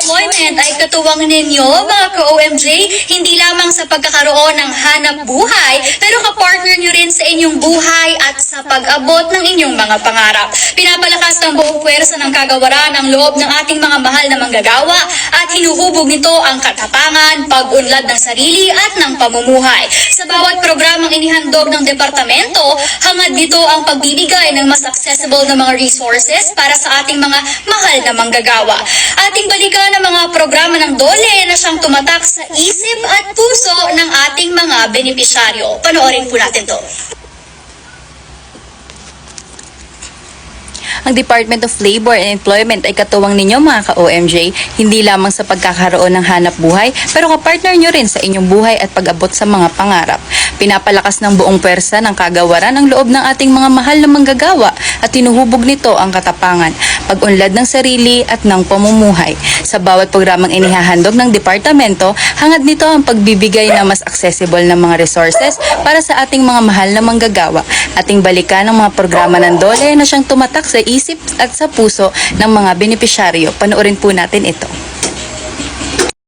Employment ay katuwang ninyo, mga ka-OMJ, hindi lamang sa pagkakaroon ng hanap buhay, pero kapartner nyo rin sa inyong buhay at sa pag-abot ng inyong mga pangarap. Pinapalakas ng buong puwersa ng kagawaran ang loob ng ating mga mahal na manggagawa at hinuhubog nito ang katapangan, pag-unlad ng sarili at ng pamumuhay. Sa bawat programang inihandog ng departamento, hangad dito ang pagbibigay ng mas accessible na mga resources para sa ating mga mahal na manggagawa. Ating balikan ang mga programa ng DOLE na siyang tumatak sa isip at puso ng ating mga benepisyaryo. Panoorin po natin to. Ang Department of Labor and Employment ay katuwang ninyo, mga ka-OMJ, hindi lamang sa pagkakaroon ng hanap buhay, pero kapartner nyo rin sa inyong buhay at pag-abot sa mga pangarap. Pinapalakas ng buong pwersa ng kagawaran ang loob ng ating mga mahal na manggagawa at tinuhubog nito ang katapangan, pag-unlad ng sarili at ng pamumuhay. Sa bawat programang inihahandog ng departamento, hangad nito ang pagbibigay ng mas accessible na mga resources para sa ating mga mahal na manggagawa. Ating balikan ang mga programa ng DOLE na siyang tumatak sa isip at sa puso ng mga benepisyaryo. Panoorin po natin ito.